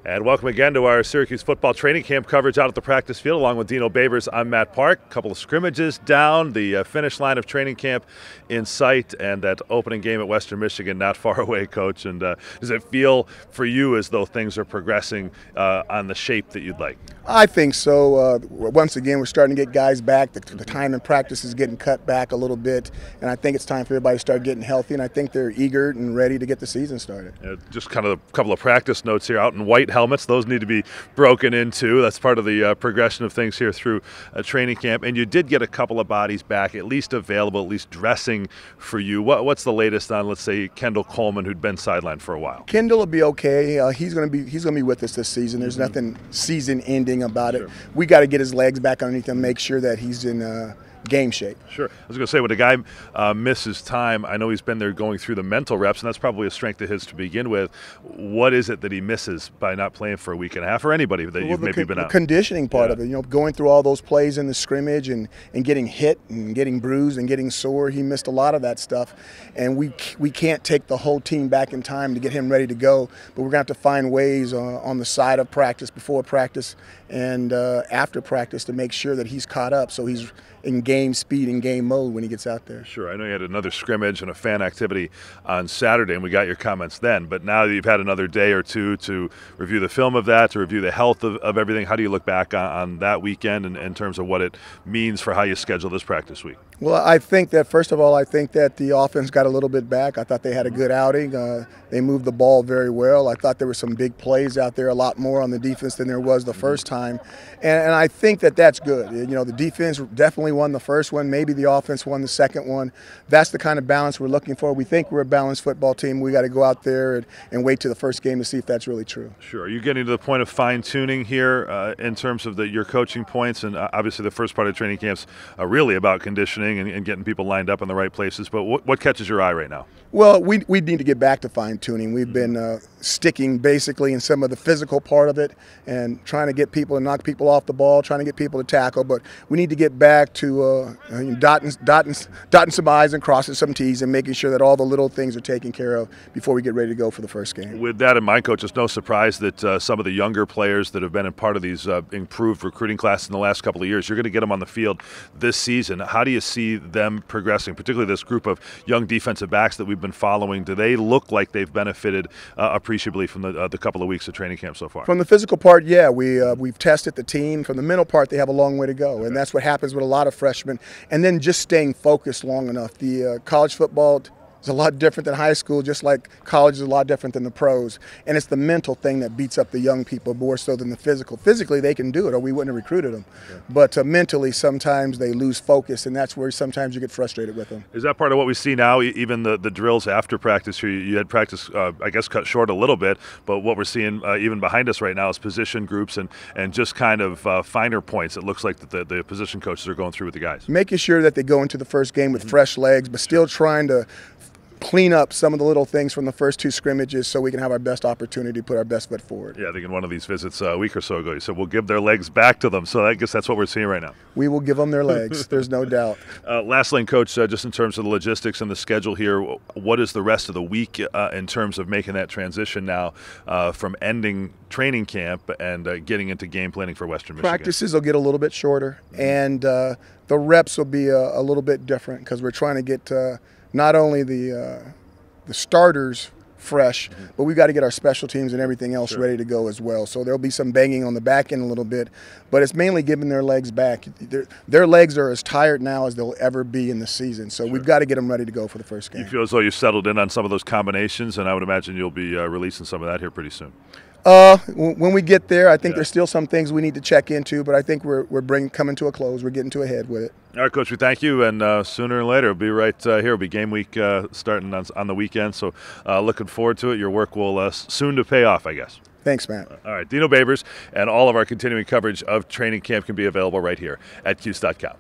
And welcome again to our Syracuse football training camp coverage out at the practice field. Along with Dino Babers, I'm Matt Park. A couple of scrimmages down, the finish line of training camp in sight, and that opening game at Western Michigan not far away, Coach. And does it feel for you as though things are progressing on the shape that you'd like? I think so. Once again, we're starting to get guys back. The time in practice is getting cut back a little bit, and I think it's time for everybody to start getting healthy, and I think they're eager and ready to get the season started. Just kind of a couple of practice notes here. Out in white helmets, those need to be broken into. That's part of the progression of things here through training camp. And you did get a couple of bodies back, at least available, at least dressing for you. What's the latest on, let's say, Kendall Coleman, who'd been sidelined for a while? Kendall will be okay. He's going to be with us this season. There's nothing season-ending about it. Sure. We got to get his legs back underneath him, make sure that he's in game shape. Sure. I was going to say, when a guy misses time, I know he's been there going through the mental reps, and that's probably a strength of his to begin with. What is it that he misses by not playing for a week and a half, or anybody that you've maybe been out? The conditioning part of it, going through all those plays in the scrimmage and getting hit and getting bruised and getting sore. He missed a lot of that stuff, and we can't take the whole team back in time to get him ready to go, but we're going to have to find ways on the side of practice, before practice, and after practice to make sure that he's caught up so he's in game speed and game mode when he gets out there. Sure. I know you had another scrimmage and a fan activity on Saturday, and we got your comments then. But now that you've had another day or two to review the film of that, to review the health of everything, how do you look back on that weekend in terms of what it means for how you schedule this practice week? Well, I think that, first of all, I think that the offense got a little bit back. I thought they had a good outing. They moved the ball very well. I thought there were some big plays out there, a lot more on the defense than there was the first time. And I think that that's good. The defense definitely won the first one. Maybe the offense won the second one. That's the kind of balance we're looking for. We think we're a balanced football team. We got to go out there and wait till the first game to see if that's really true. Sure. Are you getting to the point of fine-tuning here in terms of your coaching points? And obviously the first part of training camp's really about conditioning and getting people lined up in the right places. But what catches your eye right now? Well, we need to get back to fine-tuning. We've been sticking basically in some of the physical part of it and trying to get people and knock people off the ball, trying to get people to tackle. But we need to get back to dotting some I's and crossing some T's and making sure that all the little things are taken care of before we get ready to go for the first game. With that in mind, Coach, it's no surprise that some of the younger players that have been a part of these improved recruiting classes in the last couple of years, you're going to get them on the field this season. How do you see them progressing, particularly this group of young defensive backs that we've been following? Do they look like they've benefited appreciably from the couple of weeks of training camp so far? From the physical part, yeah, we've tested the team. From the mental part, they have a long way to go, and that's what happens with a lot of freshmen. And then just staying focused long enough. The college football is a lot different than high school, just like college is a lot different than the pros. And it's the mental thing that beats up the young people more so than the physical. Physically, they can do it, or we wouldn't have recruited them. Okay. But mentally, sometimes they lose focus, and that's where sometimes you get frustrated with them. Is that part of what we see now, even the drills after practice here? You had practice, I guess, cut short a little bit, but what we're seeing even behind us right now is position groups and just kind of finer points. It looks like that the position coaches are going through with the guys. Making sure that they go into the first game with fresh legs, but still trying to clean up some of the little things from the first two scrimmages so we can have our best opportunity to put our best foot forward. Yeah, I think in one of these visits a week or so ago, you said we'll give their legs back to them. So I guess that's what we're seeing right now. We will give them their legs. There's no doubt. Lastly, Coach, just in terms of the logistics and the schedule here, what is the rest of the week in terms of making that transition now from ending training camp and getting into game planning for Western Michigan? Practices will get a little bit shorter, and the reps will be a little bit different because we're trying to get not only the starters fresh, but we've got to get our special teams and everything else ready to go as well. So there'll be some banging on the back end a little bit, but it's mainly giving their legs back. Their legs are as tired now as they'll ever be in the season, so we've got to get them ready to go for the first game. You feel as though you've settled in on some of those combinations, and I would imagine you'll be releasing some of that here pretty soon. When we get there, I think there's still some things we need to check into, but I think we're coming to a close. We're getting to a head with it. All right, Coach, we thank you, and sooner or later, it'll be right here. It'll be game week starting on the weekend, so looking forward to it. Your work will soon to pay off, I guess. Thanks, Matt. All right, Dino Babers, and all of our continuing coverage of training camp can be available right here at Cuse.com.